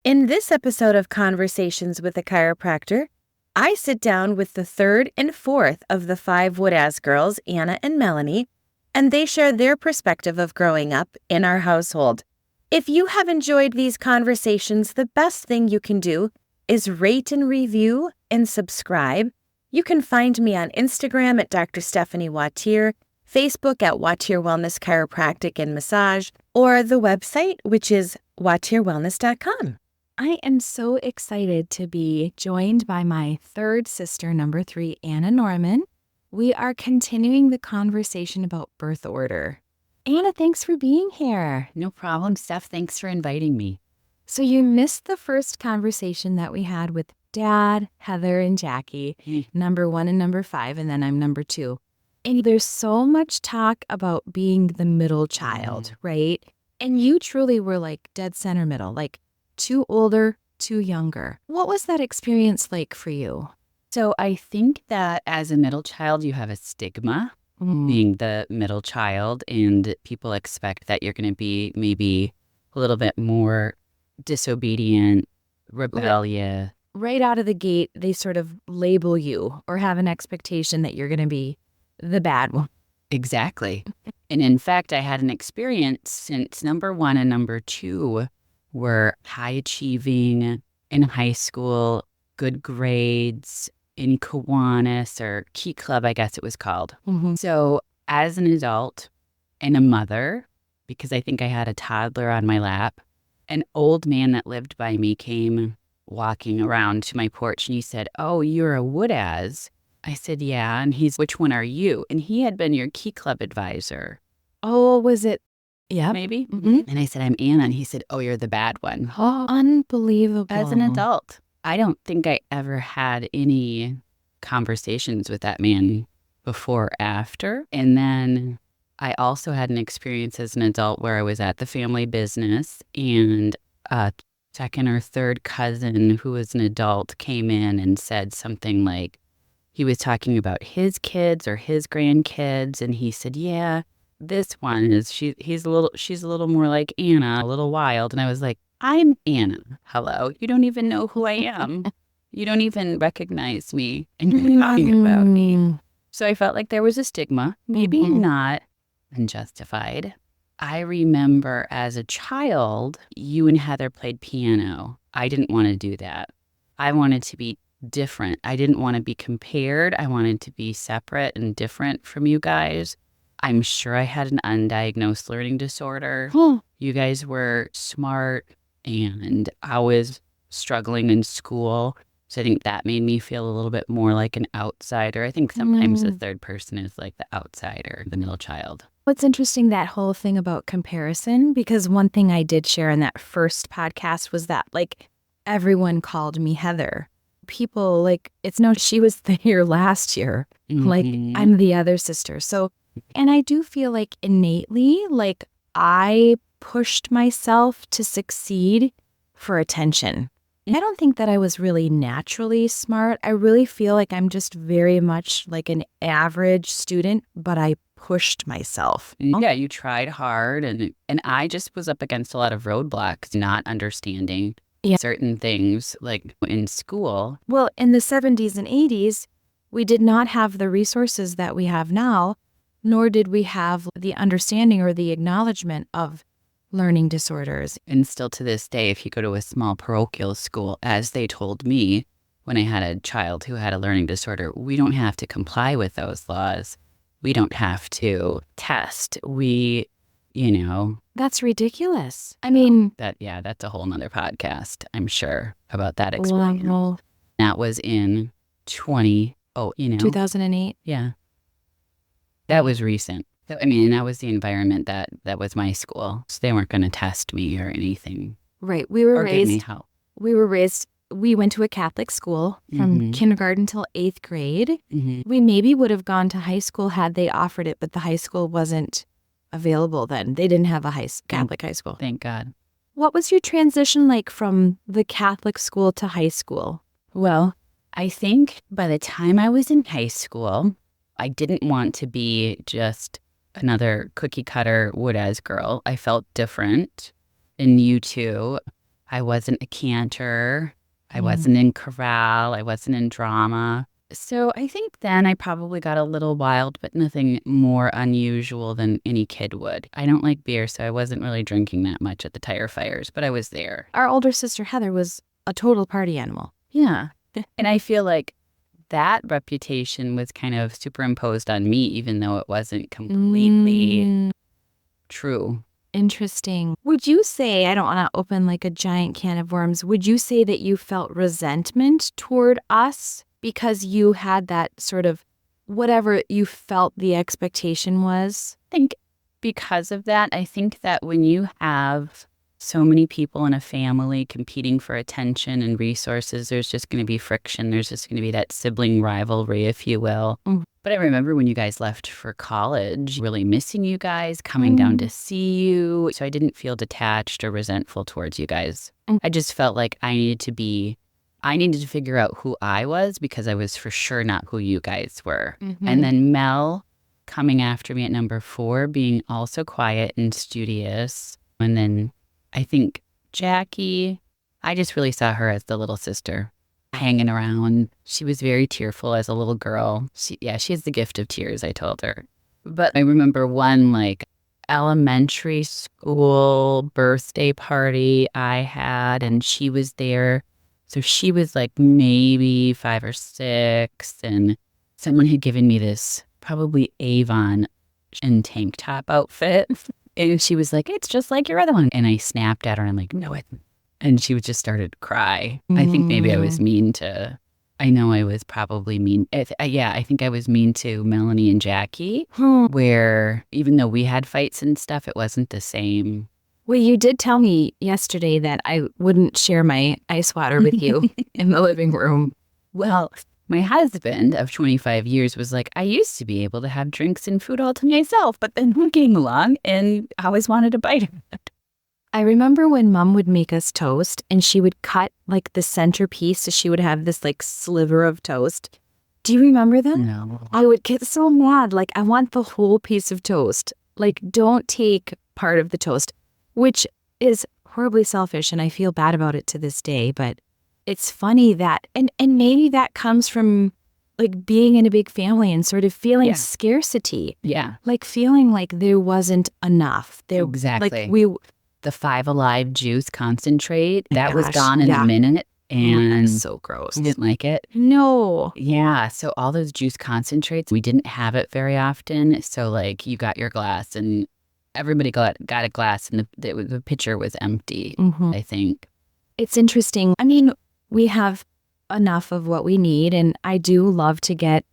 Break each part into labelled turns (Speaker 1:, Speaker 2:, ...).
Speaker 1: In this episode of Conversations with a Chiropractor, I sit down with the third and fourth of the 5 Woodaz girls, Anna and Melanie, and they share their perspective of growing up in our household. If you have enjoyed these conversations, the best thing you can do is rate and review and subscribe. You can find me on Instagram at Dr. Stephanie Wautier, Facebook at Wautier Wellness Chiropractic and Massage, or the website, which is wautierwellness.com.
Speaker 2: I am so excited to be joined by my third sister, number 3, Anna Norman. We are continuing the conversation about birth order. Anna, thanks for being here.
Speaker 3: No problem, Steph. Thanks for inviting me.
Speaker 2: So you missed the first conversation that we had with Dad, Heather, and Jackie, number 1 and number 5, and then I'm number 2. And there's so much talk about being the middle child, right? And you truly were like dead center middle, like 2 older, 2 younger. What was that experience like for you?
Speaker 3: So I think that as a middle child, you have a stigma being the middle child, and people expect that you're going to be maybe a little bit more disobedient, rebellious.
Speaker 2: Right out of the gate, they sort of label you or have an expectation that you're going to be the bad one.
Speaker 3: Exactly. And in fact, I had an experience since number 1 and number 2 were high achieving in high school, good grades in Kiwanis or Key Club, I guess it was called. So as an adult and a mother, because I think I had a toddler on my lap, an old man that lived by me came walking around to my porch and he said, "Oh, you're a Woodaz." I said, "Yeah." And he's, "Which one are you?" And he had been your Key Club advisor.
Speaker 2: Oh, was it? Yeah.
Speaker 3: Maybe. And I said, "I'm Anna." And he said, "Oh, you're the bad one."
Speaker 2: Oh, unbelievable.
Speaker 3: As an adult, I don't think I ever had any conversations with that man before or after. And then I also had an experience as an adult where I was at the family business and a second or third cousin who was an adult came in and said something like, he was talking about his kids or his grandkids, and he said, "Yeah, this one is she's a little more like Anna, a little wild." And I was like, "I'm Anna. Hello. You don't even know who I am. You don't even recognize me, and you're talking about me." So I felt like there was a stigma, maybe not unjustified. I remember as a child, you and Heather played piano. I didn't want to do that. I wanted to be different. I didn't want to be compared. I wanted to be separate and different from you guys. I'm sure I had an undiagnosed learning disorder. You guys were smart and I was struggling in school. So I think that made me feel a little bit more like an outsider. I think sometimes the third person is like the outsider, the middle child.
Speaker 2: What's interesting, that whole thing about comparison, because one thing I did share in that first podcast was that like everyone called me Heather. People like, it's no, she was here last year. Like I'm the other sister. So, and I do feel like innately, like I pushed myself to succeed for attention. I don't think that I was really naturally smart. I really feel like I'm just very much like an average student, but I pushed myself.
Speaker 3: Yeah, you tried hard, and I just was up against a lot of roadblocks, not understanding certain things like in school.
Speaker 2: Well, in the 70s and 80s, we did not have the resources that we have now, nor did we have the understanding or the acknowledgement of learning disorders.
Speaker 3: And still to this day, if you go to a small parochial school, as they told me when I had a child who had a learning disorder, we don't have to comply with those laws. We don't have to test.
Speaker 2: That's ridiculous. I mean,
Speaker 3: that's a whole nother podcast, I'm sure, about that experience.
Speaker 2: Wow.
Speaker 3: That was in
Speaker 2: 2008.
Speaker 3: Yeah. That was recent. So, I mean, that was the environment that was my school. So they weren't going to test me or anything.
Speaker 2: Right. We were
Speaker 3: or give me
Speaker 2: raised.
Speaker 3: help.
Speaker 2: We went to a Catholic school from kindergarten till 8th grade. We maybe would have gone to high school had they offered it, but the high school wasn't available then. They didn't have a Catholic high school.
Speaker 3: Thank God.
Speaker 2: What was your transition like from the Catholic school to high school?
Speaker 3: Well, I think by the time I was in high school, I didn't want to be just another cookie cutter Woodaz girl. I felt different. And you too. I wasn't a cantor. I wasn't in chorale. I wasn't in drama. So I think then I probably got a little wild, but nothing more unusual than any kid would. I don't like beer, so I wasn't really drinking that much at the tire fires, but I was there.
Speaker 2: Our older sister, Heather, was a total party animal.
Speaker 3: Yeah. And I feel like that reputation was kind of superimposed on me, even though it wasn't completely true.
Speaker 2: Interesting. Would you say, I don't want to open like a giant can of worms, would you say that you felt resentment toward us because you had that sort of whatever you felt the expectation was?
Speaker 3: I think because of that, I think that when you have so many people in a family competing for attention and resources, there's just going to be friction. There's just going to be that sibling rivalry, if you will. But I remember when you guys left for college, really missing you guys, coming down to see you. So I didn't feel detached or resentful towards you guys. I just felt like I needed to figure out who I was because I was for sure not who you guys were. And then Mel coming after me at number 4, being also quiet and studious. And then I think Jackie, I just really saw her as the little sister hanging around. She was very tearful as a little girl. She has the gift of tears, I told her. But I remember one like elementary school birthday party I had, and she was there. So she was like maybe 5 or 6, and someone had given me this probably Avon and tank top outfit. And she was like, it's just like your other one. And I snapped at her and I'm like, no, it. And she just started to cry. I think maybe I was mean to, I know I was probably mean. I think I was mean to Melanie and Jackie, where even though we had fights and stuff, it wasn't the same.
Speaker 2: Well, you did tell me yesterday that I wouldn't share my ice water with you in the living room.
Speaker 3: Well, my husband of 25 years was like, I used to be able to have drinks and food all to myself, but then who came along and I always wanted a bite of it.
Speaker 2: I remember when Mom would make us toast and she would cut like the centerpiece, so she would have this like sliver of toast. Do you remember that?
Speaker 3: No.
Speaker 2: I would get so mad. Like, I want the whole piece of toast. Like, don't take part of the toast, which is horribly selfish and I feel bad about it to this day. But it's funny that, and maybe that comes from like being in a big family and sort of feeling scarcity.
Speaker 3: Yeah.
Speaker 2: Like feeling like there wasn't enough.
Speaker 3: Exactly.
Speaker 2: Like
Speaker 3: the 5 Alive juice concentrate, that was
Speaker 2: Gosh,
Speaker 3: gone in a minute. And
Speaker 2: so gross.
Speaker 3: You didn't like it?
Speaker 2: No.
Speaker 3: Yeah. So all those juice concentrates, we didn't have it very often. So like you got your glass and everybody got a glass and the pitcher was empty, I think.
Speaker 2: It's interesting. I mean, we have enough of what we need. And I do love to get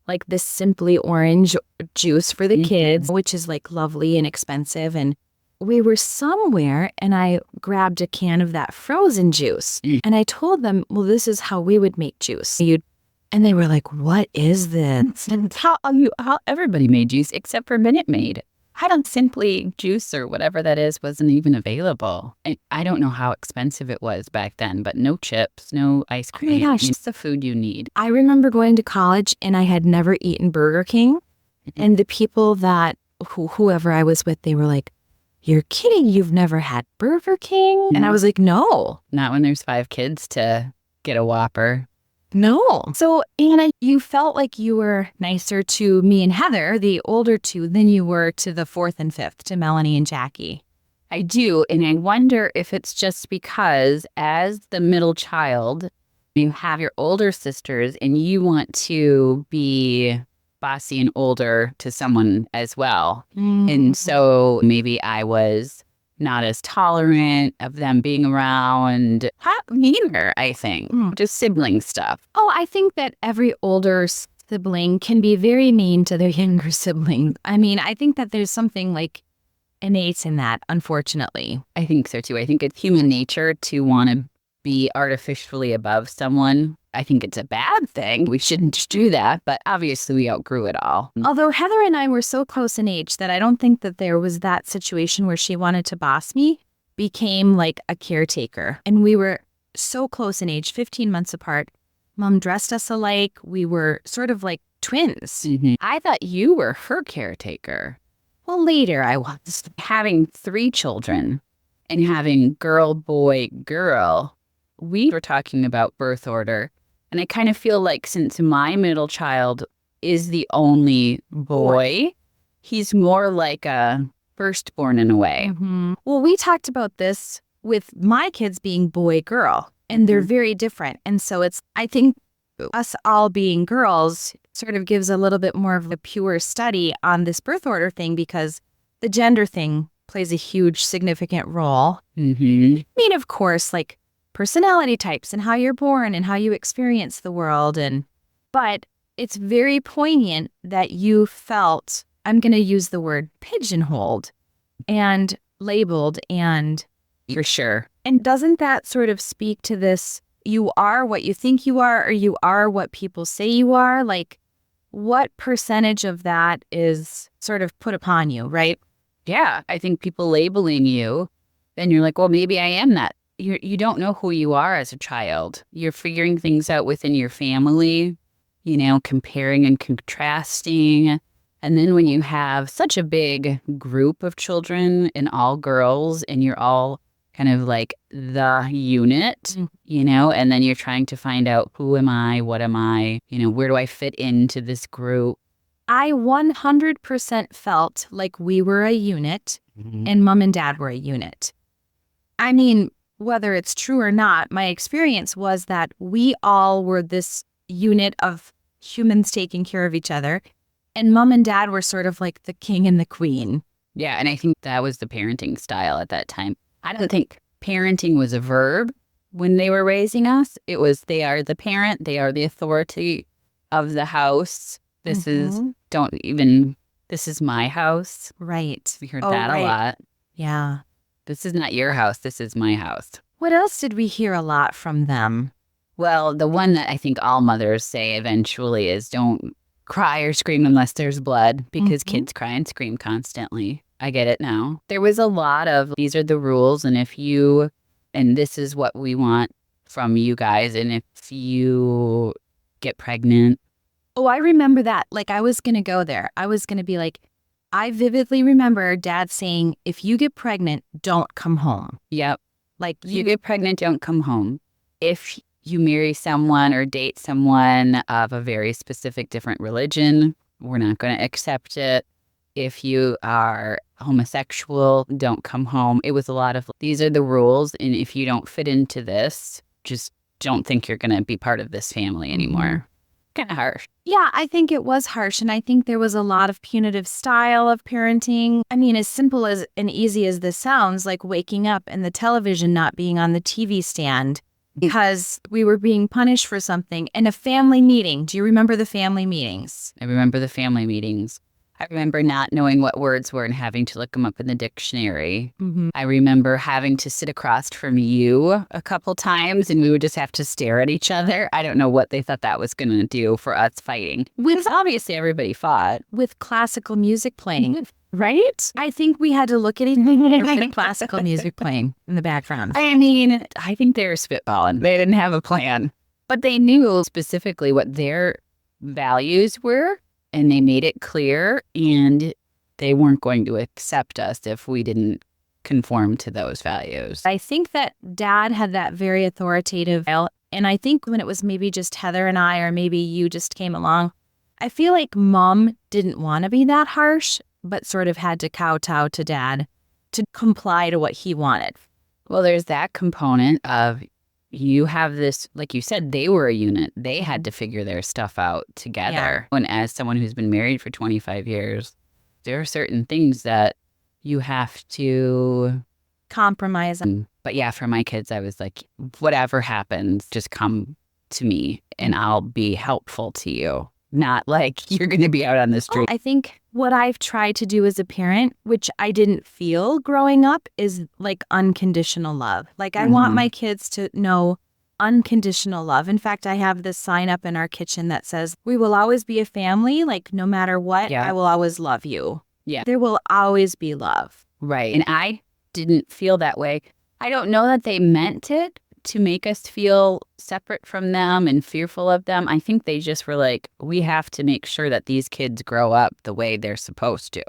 Speaker 2: like this Simply Orange juice for the kids, which is like lovely and expensive. And we were somewhere and I grabbed a can of that frozen juice and I told them, well, this is how we would make juice. And they were like, what is this?
Speaker 3: And how everybody made juice except for Minute Maid. I don't Simply Juice or whatever that is wasn't even available. And I don't know how expensive it was back then, but no chips, no ice cream.
Speaker 2: Oh my gosh.
Speaker 3: It's the food you need.
Speaker 2: I remember going to college and I had never eaten Burger King. And the people that, whoever I was with, they were like, you're kidding, you've never had Burger King? And I was like, no.
Speaker 3: Not when there's 5 kids to get a Whopper.
Speaker 2: No. So, Anna, you felt like you were nicer to me and Heather, the older two, than you were to the 4th and 5th, to Melanie and Jackie.
Speaker 3: I do. And I wonder if it's just because as the middle child, you have your older sisters and you want to be bossy and older to someone as well. And so maybe I was not as tolerant of them being around. Meaner, I think. Just sibling stuff.
Speaker 2: Oh, I think that every older sibling can be very mean to their younger sibling. I mean, I think that there's something like innate in that, unfortunately.
Speaker 3: I think so too. I think it's human nature to want to be artificially above someone. I think it's a bad thing. We shouldn't do that, but obviously we outgrew it all.
Speaker 2: Although Heather and I were so close in age that I don't think that there was that situation where she wanted to boss me, became like a caretaker. And we were so close in age, 15 months apart. Mom dressed us alike. We were sort of like twins.
Speaker 3: I thought you were her caretaker.
Speaker 2: Well, later I was.
Speaker 3: Having 3 children and having girl, boy, girl, we were talking about birth order. And I kind of feel like since my middle child is the only boy, he's more like a firstborn in a way.
Speaker 2: Well, we talked about this with my kids being boy, girl, and they're very different. And so I think us all being girls sort of gives a little bit more of a pure study on this birth order thing because the gender thing plays a huge, significant role. I mean, of course, like personality types and how you're born and how you experience the world. But it's very poignant that you felt, I'm going to use the word pigeonholed and labeled and
Speaker 3: For sure.
Speaker 2: And doesn't that sort of speak to this, you are what you think you are, or you are what people say you are? Like, what percentage of that is sort of put upon you, right?
Speaker 3: Yeah, I think people labeling you, then you're like, well, maybe I am that. You don't know who you are as a child. You're figuring things out within your family, comparing and contrasting. And then when you have such a big group of children and all girls and you're all kind of like the unit, and then you're trying to find out who am I, what am I, where do I fit into this group?
Speaker 2: I 100% felt like we were a unit and mom and dad were a unit. I mean, whether it's true or not, my experience was that we all were this unit of humans taking care of each other. And mom and dad were sort of like the king and the queen.
Speaker 3: Yeah, and I think that was the parenting style at that time. I don't think parenting was a verb when they were raising us. It was they are the parent, they are the authority of the house. This is my house.
Speaker 2: Right.
Speaker 3: We heard that a lot.
Speaker 2: Yeah.
Speaker 3: This is not your house, this is my house.
Speaker 2: What else did we hear a lot from them?
Speaker 3: Well, the one that I think all mothers say eventually is don't cry or scream unless there's blood because kids cry and scream constantly. I get it now. There was a lot of these are the rules and this is what we want from you guys. And if you get pregnant.
Speaker 2: Oh, I remember that. Like I was going to go there. I was going to be like, I vividly remember dad saying, if you get pregnant, don't come home.
Speaker 3: Yep.
Speaker 2: Like
Speaker 3: you get pregnant, don't come home. If you marry someone or date someone of a very specific different religion, we're not going to accept it. If you are homosexual, don't come home. It was a lot of, these are the rules. And if you don't fit into this, just don't think you're going to be part of this family anymore. Kind of harsh.
Speaker 2: Yeah, I think it was harsh. And I think there was a lot of punitive style of parenting. I mean, as simple as and easy as this sounds, like waking up and the television not being on the TV stand because we were being punished for something. And a family meeting. Do you remember the family meetings?
Speaker 3: I remember the family meetings. I remember not knowing what words were and having to look them up in the dictionary. I remember having to sit across from you a couple times and we would just have to stare at each other. I don't know what they thought that was going to do for us fighting. Because obviously everybody fought.
Speaker 2: With classical music playing, right? I think we had to look at each other with classical music playing in the background.
Speaker 3: I mean, I think they were spitballing. They didn't have a plan. But they knew specifically what their values were. And they made it clear, and they weren't going to accept us if we didn't conform to those values.
Speaker 2: I think that dad had that very authoritative style. And I think when it was maybe just Heather and I, or maybe you just came along, I feel like mom didn't want to be that harsh, but sort of had to kowtow to dad to comply to what he wanted.
Speaker 3: Well, there's that component of you have this, like you said, they were a unit. They had to figure their stuff out together. Yeah. And as someone who's been married for 25 years, there are certain things that you have to
Speaker 2: compromise on.
Speaker 3: But yeah, for my kids, I was like, whatever happens, just come to me and I'll be helpful to you. Not like you're going to be out on the street.
Speaker 2: I think what I've tried to do as a parent, which I didn't feel growing up, is like unconditional love. Like I want my kids to know unconditional love. In fact, I have this sign up in our kitchen that says, we will always be a family. Like no matter what, I will always love you.
Speaker 3: Yeah.
Speaker 2: There will always be love.
Speaker 3: Right. And I didn't feel that way. I don't know that they meant it to make us feel separate from them and fearful of them. I think they just were like, we have to make sure that these kids grow up the way they're supposed to.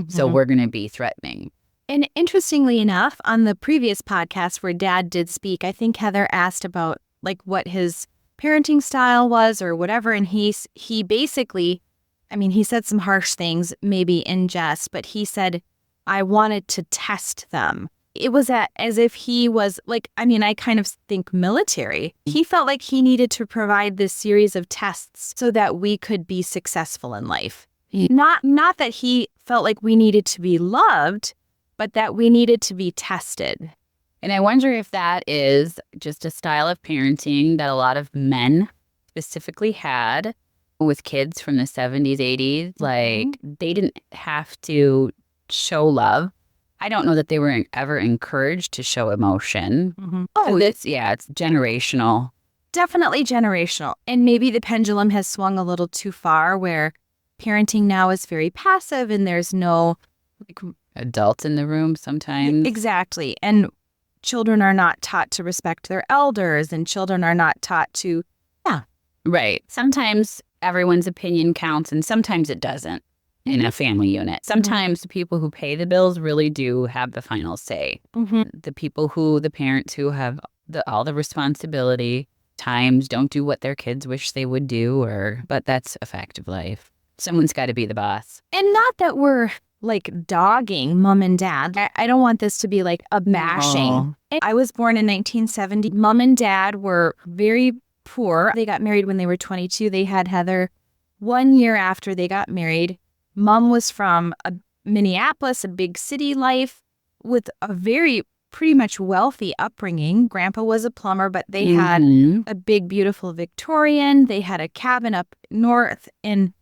Speaker 3: So we're going to be threatening.
Speaker 2: And interestingly enough, on the previous podcast where Dad did speak, I think Heather asked about like what his parenting style was or whatever. And he basically, I mean, he said some harsh things, maybe in jest, but he said, I wanted to test them. It was as if he was like, I mean, I kind of think military. He felt like he needed to provide this series of tests so that we could be successful in life. Not that he felt like we needed to be loved, but that we needed to be tested.
Speaker 3: And I wonder if that is just a style of parenting that a lot of men specifically had with kids from the 70s, 80s. Like, they didn't have to show love. I don't know that they were ever encouraged to show emotion.
Speaker 2: Oh,
Speaker 3: it's generational.
Speaker 2: Definitely generational. And maybe the pendulum has swung a little too far where parenting now is very passive and there's no like
Speaker 3: adults in the room sometimes.
Speaker 2: Exactly. And children are not taught to respect their elders and children are not taught to,
Speaker 3: Right. Sometimes everyone's opinion counts and sometimes it doesn't in a family unit. Sometimes the people who pay the bills really do have the final say. The parents who have all the responsibility, times don't do what their kids wish they would do, but that's a fact of life. Someone's got to be the boss.
Speaker 2: And not that we're like dogging mom and dad. I don't want this to be like a bashing. I was born in 1970. Mom and dad were very poor. They got married when they were 22. They had Heather 1 year after they got married. Mom was from Minneapolis, a big city life with a very pretty much wealthy upbringing. Grandpa was a plumber, but they had a big, beautiful Victorian. They had a cabin up north. And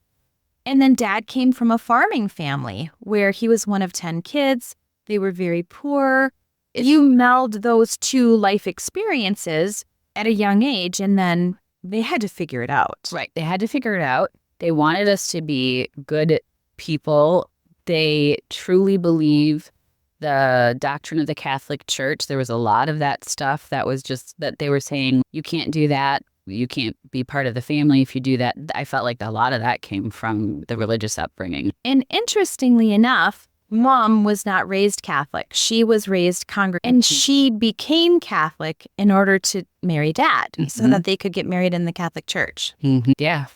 Speaker 2: then Dad came from a farming family where he was one of 10 kids. They were very poor. You meld those two life experiences at a young age, and then they had to figure it out.
Speaker 3: Right. They had to figure it out. They wanted us to be good people. They truly believe the doctrine of the Catholic Church. There was a lot of that stuff that was just that they were saying, you can't do that. You can't be part of the family if you do that. I felt like a lot of that came from the religious upbringing.
Speaker 2: And interestingly enough, Mom was not raised Catholic. She was raised Congregational. And she became Catholic in order to marry Dad so that they could get married in the Catholic Church.
Speaker 3: Yeah.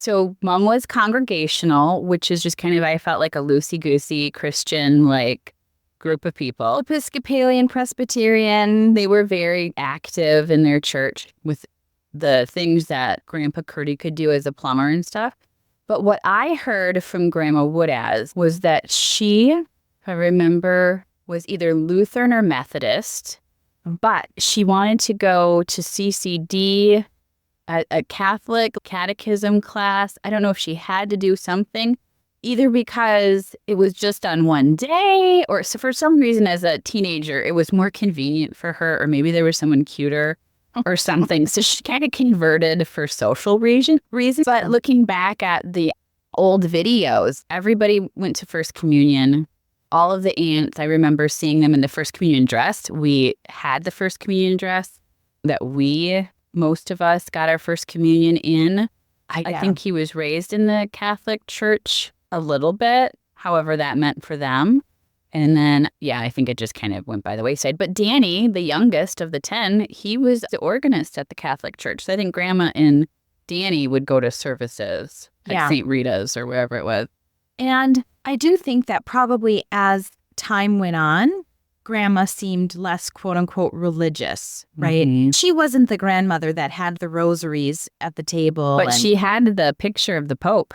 Speaker 3: So Mom was Congregational, which is just kind of, I felt like a loosey-goosey Christian, like, group of people.
Speaker 2: Episcopalian, Presbyterian.
Speaker 3: They were very active in their church with the things that Grandpa Curdy could do as a plumber and stuff. But what I heard from Grandma Woodaz was that she, if I remember, was either Lutheran or Methodist, but she wanted to go to CCD, a Catholic catechism class. I don't know if she had to do something, either because it was just on one day or so for some reason as a teenager, it was more convenient for her, or maybe there was someone cuter or something. So she kind of converted for social reasons. But looking back at the old videos, everybody went to First Communion. All of the aunts, I remember seeing them in the First Communion dress. We had the First Communion dress that most of us got our First Communion in. I think he was raised in the Catholic Church a little bit, however that meant for them. And then, I think it just kind of went by the wayside. But Danny, the youngest of the 10, he was the organist at the Catholic Church. So I think Grandma and Danny would go to services at St. Rita's or wherever it was.
Speaker 2: And I do think that probably as time went on, Grandma seemed less quote unquote religious, right? She wasn't the grandmother that had the rosaries at the table.
Speaker 3: But she had the picture of the Pope.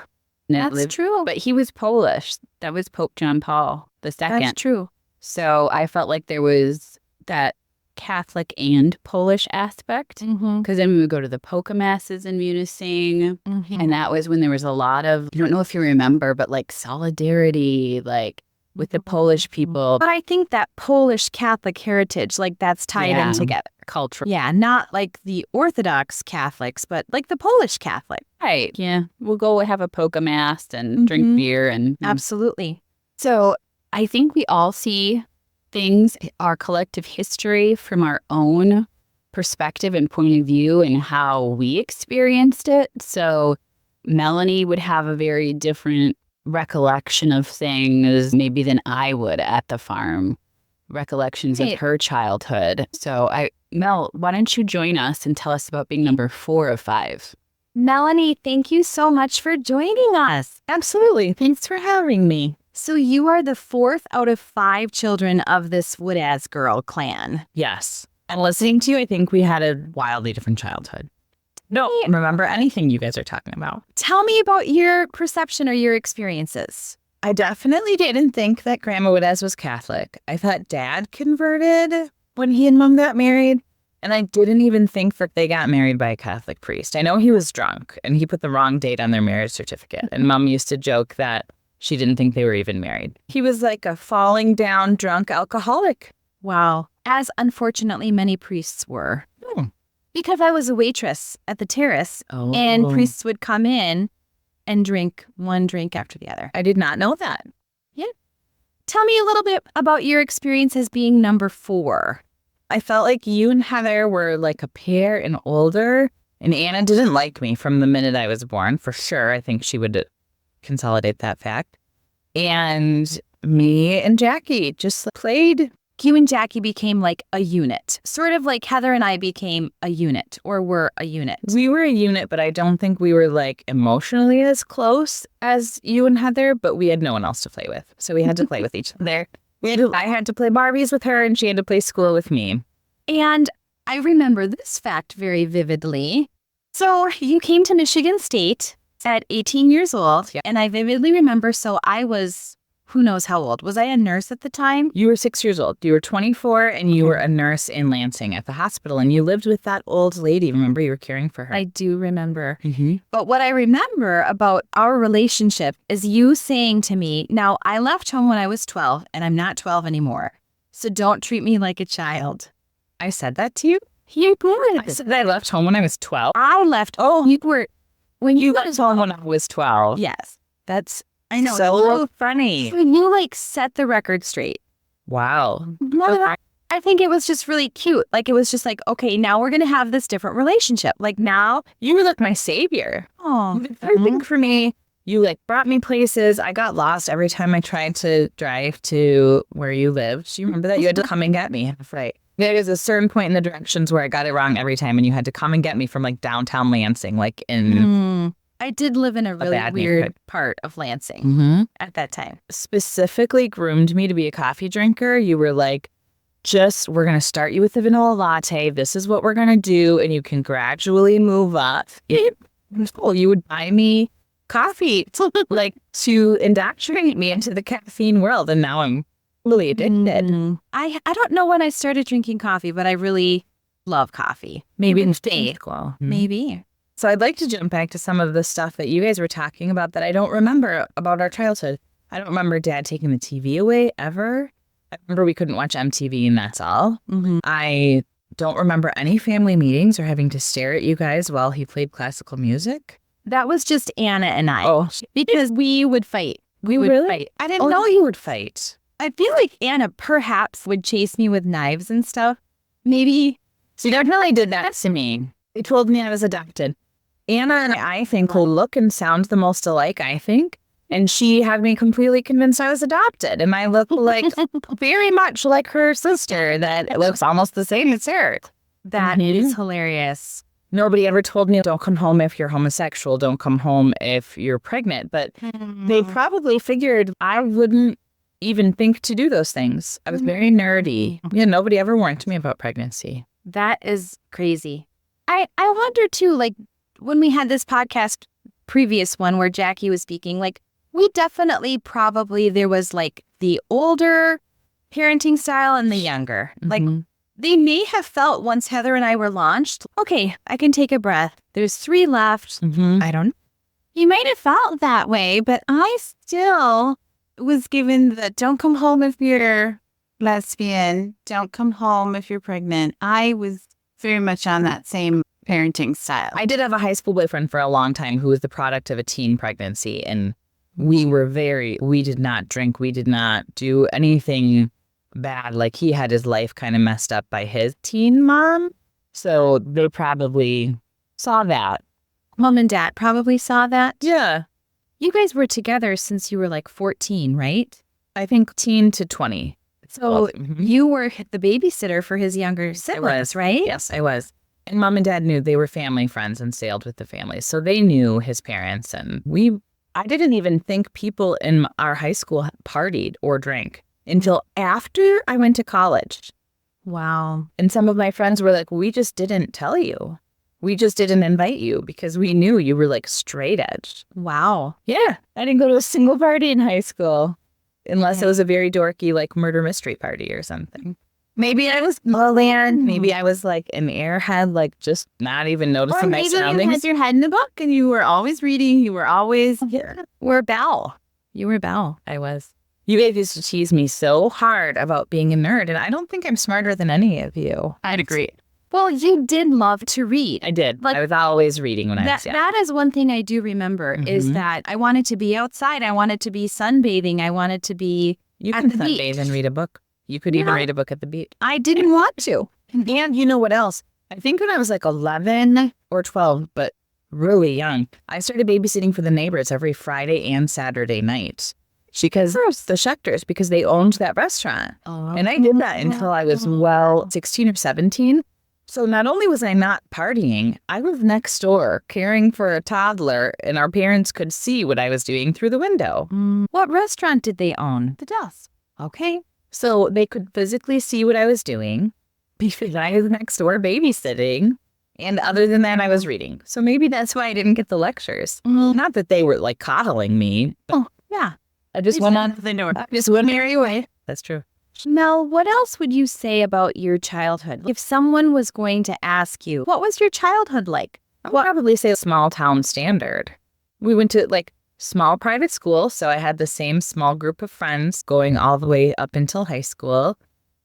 Speaker 2: That's true.
Speaker 3: But he was Polish. That was Pope John Paul II.
Speaker 2: That's true.
Speaker 3: So I felt like there was that Catholic and Polish aspect. Because then we would go to the polka masses in Munising. And that was when there was a lot of, I don't know if you remember, but like solidarity, like with the Polish people.
Speaker 2: But I think that Polish Catholic heritage, like that's tied in together.
Speaker 3: Culture.
Speaker 2: Yeah, not like the Orthodox Catholics, but like the Polish Catholic.
Speaker 3: Right. Yeah. We'll go have a polka mass and drink beer. And
Speaker 2: Absolutely.
Speaker 3: So I think we all see things, our collective history from our own perspective and point of view and how we experienced it. So Melanie would have a very different recollection of things maybe than I would at the farm. Recollections of
Speaker 2: Right.
Speaker 3: her childhood. So Mel, why don't you join us and tell us about being number 4 of 5?
Speaker 2: Melanie, thank you so much for joining us.
Speaker 1: Absolutely. Thanks for having me.
Speaker 2: So you are the 4th out of 5 children of this Woodaz girl clan.
Speaker 1: Yes. And listening to you, I think we had a wildly different childhood. No, remember anything you guys are talking about.
Speaker 2: Tell me about your perception or your experiences.
Speaker 1: I definitely didn't think that Grandma Woodaz was Catholic. I thought Dad converted when he and Mom got married. And I didn't even think that they got married by a Catholic priest. I know he was drunk and he put the wrong date on their marriage certificate. And Mom used to joke that she didn't think they were even married. He was like a falling down drunk alcoholic.
Speaker 2: Wow. As unfortunately many priests were.
Speaker 1: Hmm.
Speaker 2: Because I was a waitress at the terrace and priests would come in and drink one drink after the other.
Speaker 1: I did not know that.
Speaker 2: Tell me a little bit about your experience as being number 4.
Speaker 1: I felt like you and Heather were like a pair and older. And Anna didn't like me from the minute I was born, for sure. I think she would consolidate that fact. And me and Jackie just played.
Speaker 2: You and Jackie became like a unit, sort of like Heather and I became a unit or were a unit.
Speaker 1: We were a unit, but I don't think we were like emotionally as close as you and Heather, but we had no one else to play with. So we had to play with each other. I had to play Barbies with her and she had to play school with me.
Speaker 2: And I remember this fact very vividly. So you came to Michigan State at 18 years old, and I vividly remember, so I was, who knows how old? Was I a nurse at the time?
Speaker 1: You were 6 years old. You were 24 and you were a nurse in Lansing at the hospital and you lived with that old lady. Remember, you were caring for her.
Speaker 2: I do remember.
Speaker 1: Mm-hmm.
Speaker 2: But what I remember about our relationship is you saying to me, now I left home when I was 12 and I'm not 12 anymore. So don't treat me like a child.
Speaker 1: I said that to you?
Speaker 2: You did.
Speaker 1: I said I left home when I was 12.
Speaker 2: I left. Oh, you were, when
Speaker 1: You left home when I was 12.
Speaker 2: Yes.
Speaker 1: That's
Speaker 2: I know.
Speaker 1: so funny.
Speaker 2: You like set the record straight.
Speaker 1: Wow.
Speaker 2: I think it was just really cute. Like, it was just like, okay, now we're going to have this different relationship. Like now,
Speaker 1: You were like my savior.
Speaker 2: oh,
Speaker 1: You did everything for me. You like brought me places. I got lost every time I tried to drive to where you lived. Do you remember that? You had to come and get me. Right. There was a certain point in the directions where I got it wrong every time and you had to come and get me from like downtown Lansing, like in
Speaker 2: I did live in a really
Speaker 1: bad
Speaker 2: weird
Speaker 1: neighborhood.
Speaker 2: part of Lansing
Speaker 1: Mhm.
Speaker 2: at that time.
Speaker 1: Specifically groomed me to be a coffee drinker. You were like, we're going to start you with a vanilla latte. This is what we're going to do. And you can gradually move up. It was cool. You would buy me coffee like to indoctrinate me into the caffeine world. And now I'm really addicted.
Speaker 2: I don't know when I started drinking coffee, but I really love coffee.
Speaker 1: Maybe in
Speaker 2: Stay.
Speaker 1: school.
Speaker 2: Maybe.
Speaker 1: So I'd like to jump back to some of the stuff that you guys were talking about that I don't remember about our childhood. I don't remember Dad taking the TV away ever. I remember we couldn't watch MTV and that's all. I don't remember any family meetings or having to stare at you guys while he played classical music.
Speaker 2: That was just Anna and I.
Speaker 1: Oh,
Speaker 2: Because we would fight. We would
Speaker 1: really?
Speaker 2: fight.
Speaker 1: I didn't know you would fight.
Speaker 2: I feel like Anna perhaps would chase me with knives and stuff. Maybe.
Speaker 1: She definitely did that to me. They told me I was adopted. Anna and I think will look and sound the most alike, I think. And she had me completely convinced I was adopted. And I look like very much like her sister that looks almost the same as her.
Speaker 2: That is hilarious.
Speaker 1: Nobody ever told me, don't come home if you're homosexual. Don't come home if you're pregnant. But they probably figured I wouldn't even think to do those things. I was very nerdy. Yeah, nobody ever warned me about pregnancy.
Speaker 2: That is crazy. I wonder too, like when we had this podcast, previous one where Jackie was speaking, like we definitely probably there was like the older parenting style and the younger. Like they may have felt once Heather and I were launched, okay, I can take a breath. There's 3 left. I don't know. You might have felt that way, but I still was given the don't come home if you're lesbian, don't come home if you're pregnant. I was very much on that same parenting style.
Speaker 1: I did have a high school boyfriend for a long time who was the product of a teen pregnancy. And we did not drink. We did not do anything bad. Like he had his life kind of messed up by his teen mom. So they probably saw that.
Speaker 2: Mom and Dad probably saw that.
Speaker 1: Yeah.
Speaker 2: You guys were together since you were like 14, right?
Speaker 4: I think teen to 20.
Speaker 2: So
Speaker 4: Mhm.
Speaker 2: you were the babysitter for his younger siblings, right?
Speaker 4: Yes, I was. And mom and dad knew. They were family friends and sailed with the family. So they knew his parents. And I didn't even think people in our high school partied or drank until after I went to college.
Speaker 2: Wow.
Speaker 4: And some of my friends were like, we just didn't tell you. We just didn't invite you because we knew you were like straight edge.
Speaker 2: Wow.
Speaker 4: Yeah. I didn't go to a single party in high school unless it was a very dorky like murder mystery party or something. Maybe I was lowland. Maybe I was like an airhead, like just not even noticing my surroundings.
Speaker 3: You had your head in the book and you were always reading. You were always
Speaker 2: We're Belle. You were Belle.
Speaker 4: I was. You guys used to tease me so hard about being a nerd, and I don't think I'm smarter than any of you.
Speaker 3: I'd agree.
Speaker 2: Well, you did love to read.
Speaker 4: I did.
Speaker 2: Like,
Speaker 4: I was always reading when I was young.
Speaker 2: That is one thing I do remember is that I wanted to be outside. I wanted to be sunbathing. I wanted to be
Speaker 4: You
Speaker 2: at
Speaker 4: can
Speaker 2: the
Speaker 4: sunbathe
Speaker 2: beach.
Speaker 4: and read a book. You could even read a book at the beach.
Speaker 2: I didn't want to.
Speaker 4: And you know what else? I think when I was like 11 or 12, but really young, I started babysitting for the neighbors every Friday and Saturday night. Because the Schechters, because they owned that restaurant. And I did that until I was, 16 or 17. So not only was I not partying, I was next door caring for a toddler, and our parents could see what I was doing through the window.
Speaker 2: What restaurant did they own?
Speaker 4: The Dust.
Speaker 2: Okay.
Speaker 4: So they could physically see what I was doing because I was next door babysitting. And other than that, I was reading. So maybe that's why I didn't get the lectures. Not that they were like coddling me. But
Speaker 2: Yeah.
Speaker 4: I just went on.
Speaker 3: the north.
Speaker 4: I just went merry way. That's true.
Speaker 2: Mel, what else would you say about your childhood? If someone was going to ask you, what was your childhood like?
Speaker 4: I would probably say small town standard. We went to like small private school. So I had the same small group of friends going all the way up until high school.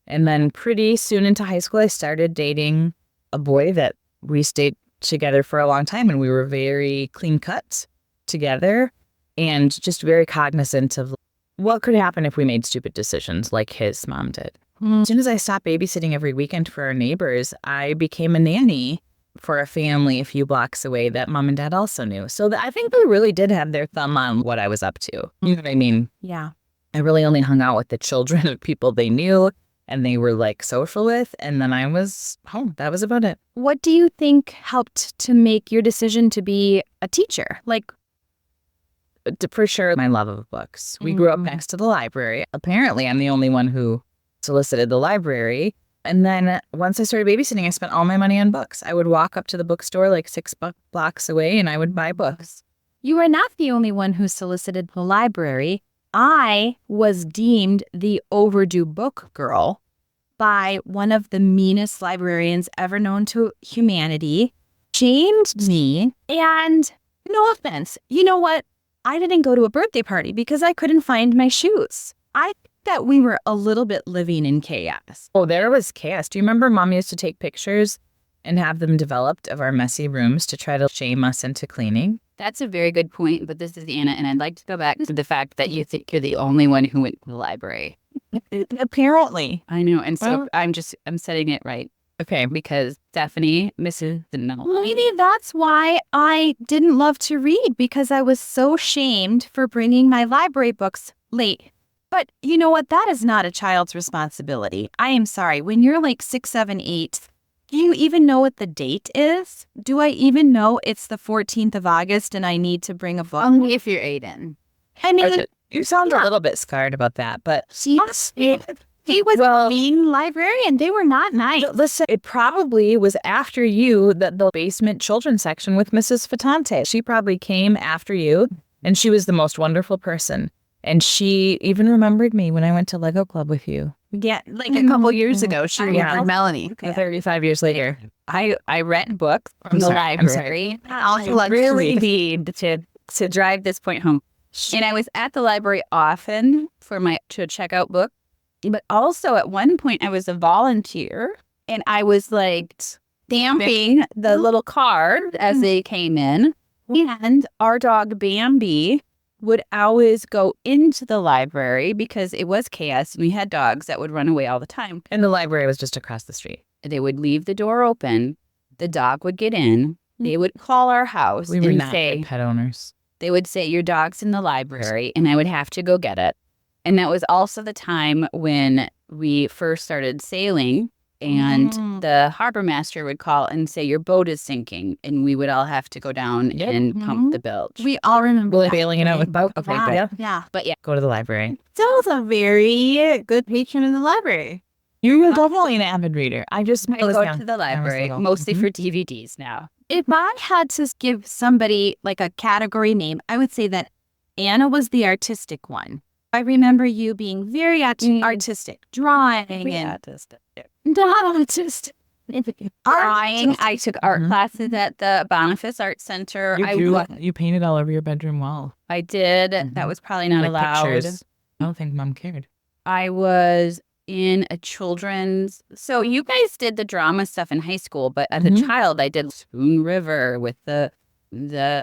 Speaker 4: And then pretty soon into high school, I started dating a boy that we stayed together for a long time. And we were very clean cut together and just very cognizant of what could happen if we made stupid decisions like his mom did. As soon as I stopped babysitting every weekend for our neighbors, I became a nanny for a family a few blocks away that mom and dad also knew. So I think they really did have their thumb on what I was up to. You know what I mean?
Speaker 2: Yeah.
Speaker 4: I really only hung out with the children of people they knew and they were like social with. And then I was home. That was about it.
Speaker 2: What do you think helped to make your decision to be a teacher? Like,
Speaker 4: For sure, my love of books. We grew up next to the library. Apparently, I'm the only one who solicited the library. And then once I started babysitting, I spent all my money on books. I would walk up to the bookstore like 6 blocks away and I would buy books.
Speaker 2: you are not the only one who solicited the library. I was deemed the overdue book girl by one of the meanest librarians ever known to humanity. Shamed me, and no offense, you know what? I didn't go to a birthday party because I couldn't find my shoes. I think that we were a little bit living in chaos.
Speaker 4: Oh, there was chaos. Do you remember mom used to take pictures and have them developed of our messy rooms to try to shame us into cleaning?
Speaker 3: That's a very good point, but this is Anna, and I'd like to go back to the fact that you think you're the only one who went to the library.
Speaker 4: Apparently.
Speaker 3: I know, and so
Speaker 4: Well-
Speaker 3: I'm setting it right
Speaker 4: Okay.
Speaker 3: because Stephanie, Mrs. No.
Speaker 2: Maybe that's why I didn't love to read, because I was so shamed for bringing my library books late. But you know what? That is not a child's responsibility. I am sorry. When you're like 6, 7, 8, do you even know what the date is? Do I even know it's the 14th of August and I need to bring a book?
Speaker 3: Only if you're Aiden.
Speaker 2: I mean,
Speaker 4: You sound a little bit scarred about that, but
Speaker 2: he was a mean librarian. They were not nice.
Speaker 4: listen, it probably was after you that the basement children's section with Mrs. Fatante. She probably came after you, and she was the most wonderful person. And she even remembered me when I went to Lego Club with you.
Speaker 2: Yeah,
Speaker 3: Like a couple years ago, she remembered Melanie.
Speaker 4: 35 years later.
Speaker 3: I rent books from
Speaker 4: I'm
Speaker 3: the
Speaker 4: sorry, I'm
Speaker 3: library. I'll really need to drive this point home. And I was at the library often to check out books. But also at one point I was a volunteer and I was like stamping the little card as they came in. And our dog Bambi would always go into the library because it was chaos and we had dogs that would run away all the time.
Speaker 4: And the library was just across the street.
Speaker 3: They would leave the door open. The dog would get in. They would call our house
Speaker 4: We were
Speaker 3: and
Speaker 4: not
Speaker 3: say,
Speaker 4: good pet owners.
Speaker 3: they would say, your dog's in the library, and I would have to go get it. And that was also the time when we first started sailing, and the harbor master would call and say, your boat is sinking, and we would all have to go down and pump the bilge.
Speaker 1: We all remember
Speaker 4: Bailing it out with boat. Okay, good.
Speaker 1: Yeah.
Speaker 3: But yeah,
Speaker 4: Go to the library.
Speaker 1: Still a very good patron in the library.
Speaker 4: You're definitely an avid reader. I go
Speaker 3: to the library,
Speaker 4: little.
Speaker 3: mostly for DVDs now.
Speaker 1: If I had to give somebody like a category name, I would say that Anna was the artistic one. I remember you being very artistic, drawing and not autistic.
Speaker 3: Drawing. I took art classes at the Boniface Art Center.
Speaker 4: You painted all over your bedroom wall.
Speaker 3: I did. That was probably not
Speaker 4: Like
Speaker 3: allowed.
Speaker 4: pictures. I don't think Mom cared.
Speaker 3: I was in a children's. So you guys did the drama stuff in high school, but as a child, I did Spoon River with the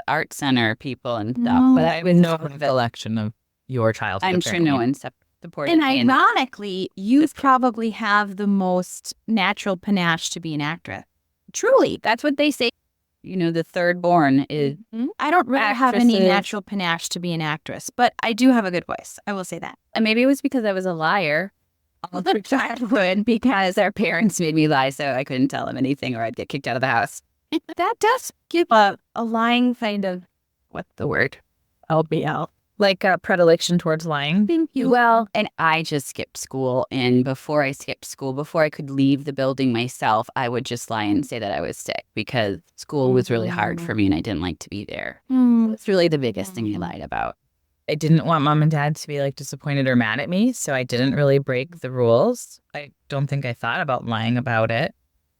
Speaker 3: art center people and stuff. But I was
Speaker 4: No recollection of your childhood.
Speaker 3: I'm sure no one supported
Speaker 1: And
Speaker 3: me in that.
Speaker 1: ironically, you probably have the most natural panache to be an actress. Truly.
Speaker 3: That's what they say. You know, the third born is
Speaker 1: I don't really have any
Speaker 3: Actresses.
Speaker 1: natural panache to be an actress, but I do have a good voice. I will say that.
Speaker 3: And maybe it was because I was a liar all through childhood because our parents made me lie so I couldn't tell them anything or I'd get kicked out of the house.
Speaker 1: That does give a lying kind of, what's the word? LBL.
Speaker 4: Like a predilection towards lying.
Speaker 1: Thank you.
Speaker 3: Well, and I just skipped school. And before I skipped school, before I could leave the building myself, I would just lie and say that I was sick because school was really hard for me and I didn't like to be there. It's really the biggest thing I lied about.
Speaker 4: I didn't want Mom and Dad to be like disappointed or mad at me, so I didn't really break the rules. I don't think I thought about lying about it.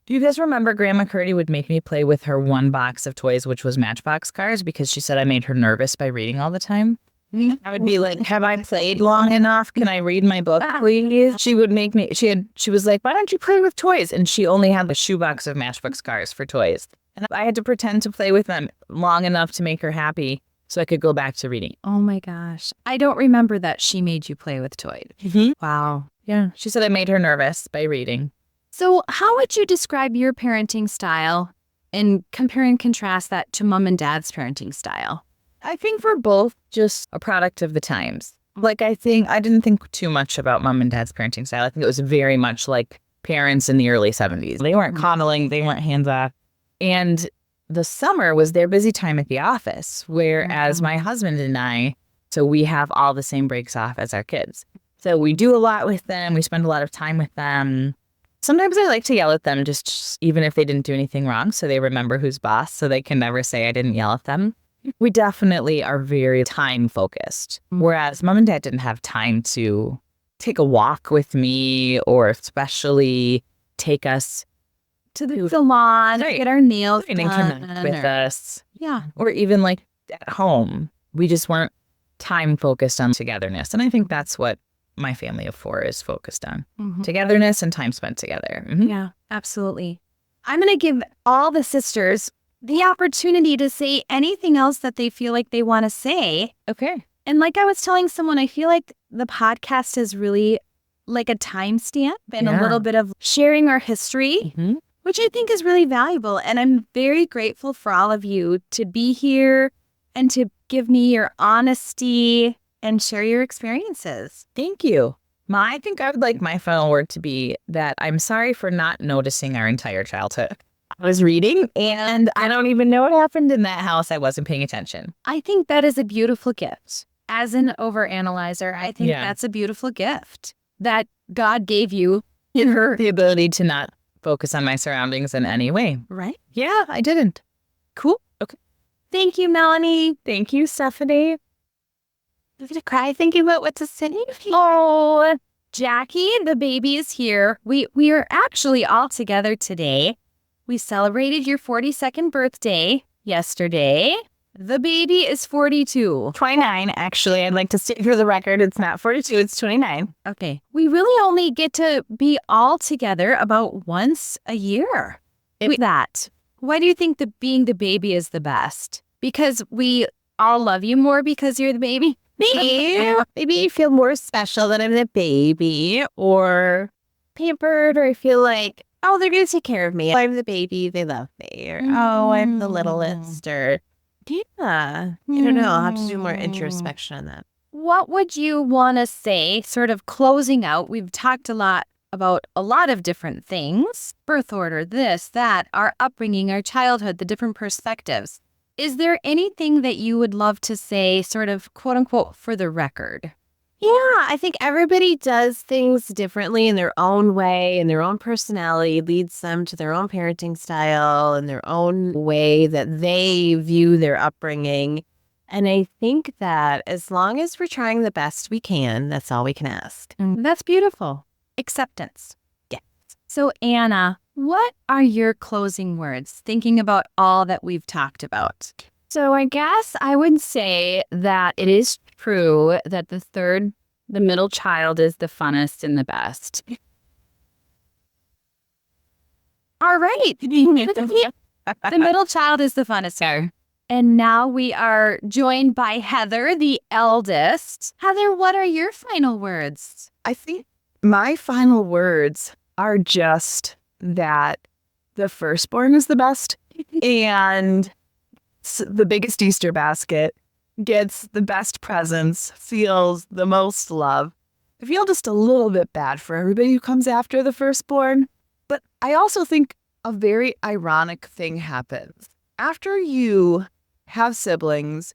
Speaker 4: Do you guys remember Grandma Curdy would make me play with her one box of toys, which was Matchbox cars, because she said I made her nervous by reading all the time? I would be like, have I played long enough? Can I read my book, please? She would make me, she was like, why don't you play with toys? And she only had the shoebox of Matchbox cars for toys. And I had to pretend to play with them long enough to make her happy so I could go back to reading.
Speaker 1: Oh my gosh. I don't remember that she made you play with toys. Wow.
Speaker 4: Yeah. She said I made her nervous by reading.
Speaker 1: So how would you describe your parenting style and compare and contrast that to Mom and Dad's parenting style?
Speaker 4: I think we're both just a product of the times. Like, I didn't think too much about Mom and Dad's parenting style. I think it was very much like parents in the early 70s. They weren't coddling, they weren't hands off. And the summer was their busy time at the office, whereas my husband and I, so we have all the same breaks off as our kids. So we do a lot with them. We spend a lot of time with them. Sometimes I like to yell at them, just even if they didn't do anything wrong, so they remember who's boss, so they can never say I didn't yell at them. We definitely are very time focused, whereas Mom and Dad didn't have time to take a walk with me or especially take us
Speaker 1: To the salon,
Speaker 4: Right.
Speaker 1: get our nails
Speaker 4: and
Speaker 1: done.
Speaker 4: connect with us.
Speaker 1: Yeah.
Speaker 4: Or even like at home. We just weren't time focused on togetherness. And I think that's what my family of four is focused on. Togetherness and time spent together.
Speaker 1: Yeah, absolutely. I'm going to give all the sisters the opportunity to say anything else that they feel like they want to say.
Speaker 4: Okay.
Speaker 1: And like I was telling someone, I feel like the podcast is really like a timestamp and a
Speaker 4: Yeah.
Speaker 1: little bit of sharing our history, which I think is really valuable. And I'm very grateful for all of you to be here and to give me your honesty and share your experiences.
Speaker 4: Thank you. I think I would like my final word to be that I'm sorry for not noticing our entire childhood. I was reading and I don't even know what happened in that house. I wasn't paying attention.
Speaker 1: I think that is a beautiful gift. As an overanalyzer, I think
Speaker 4: Yeah.
Speaker 1: that's a beautiful gift that God gave you in her.
Speaker 4: The ability to not focus on my surroundings in any way.
Speaker 1: Right?
Speaker 4: Yeah, I didn't.
Speaker 1: Cool.
Speaker 4: Okay.
Speaker 1: Thank you, Melanie.
Speaker 4: Thank you, Stephanie.
Speaker 1: I'm going to cry thinking about what to say. Oh, Jackie, the baby is here. We are actually all together today. We celebrated your 42nd birthday yesterday. The baby is 42.
Speaker 4: 29, actually. I'd like to state for the record, it's not 42, it's 29.
Speaker 1: Okay. We really only get to be all together about once a year. That. Why do you think being the baby is the best? Because we all love you more because you're the baby?
Speaker 5: Maybe you feel more special that I'm the baby or pampered, or I feel like, oh, they're going to take care of me. I'm the baby, they love me. Or, oh, I'm the littlest. Or Yeah. I don't know. I'll have to do more introspection on that.
Speaker 1: What would you want to say, sort of closing out? We've talked a lot about a lot of different things, birth order, this, that, our upbringing, our childhood, the different perspectives. Is there anything that you would love to say, sort of quote unquote, for the record?
Speaker 5: Yeah, I think everybody does things differently in their own way, and their own personality leads them to their own parenting style and their own way that they view their upbringing. And I think that as long as we're trying the best we can, that's all we can ask.
Speaker 1: That's beautiful. Acceptance.
Speaker 5: Yeah.
Speaker 1: So, Anna, what are your closing words, thinking about all that we've talked about?
Speaker 3: So I guess I would say that it is true that the middle child is the funnest and the best.
Speaker 1: All right. The middle child is the funnest. And now we are joined by Heather, the eldest. Heather, what are your final words?
Speaker 4: I think my final words are just that the firstborn is the best and the biggest Easter basket, gets the best presents, feels the most love. I feel just a little bit bad for everybody who comes after the firstborn, but I also think a very ironic thing happens. After you have siblings,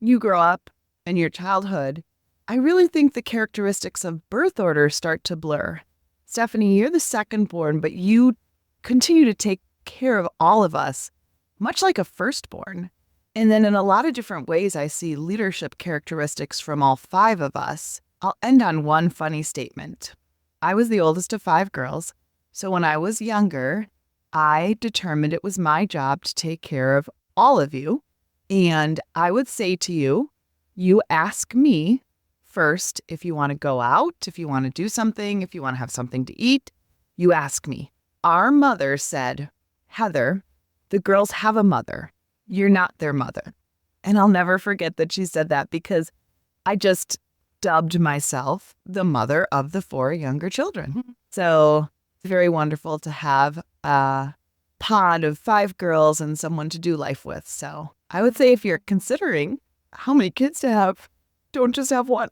Speaker 4: you grow up in your childhood, I really think the characteristics of birth order start to blur. Stephanie, you're the secondborn, but you continue to take care of all of us, much like a firstborn. And then in a lot of different ways, I see leadership characteristics from all 5 of us. I'll end on one funny statement. I was the oldest of 5 girls, so when I was younger, I determined it was my job to take care of all of you. And I would say to you, you ask me first if you want to go out, if you want to do something, if you want to have something to eat, you ask me. Our mother said, Heather, the girls have a mother. You're not their mother. And I'll never forget that she said that because I just dubbed myself the mother of the 4 younger children. So it's very wonderful to have a pod of 5 girls and someone to do life with. So I would say if you're considering how many kids to have, don't just have one.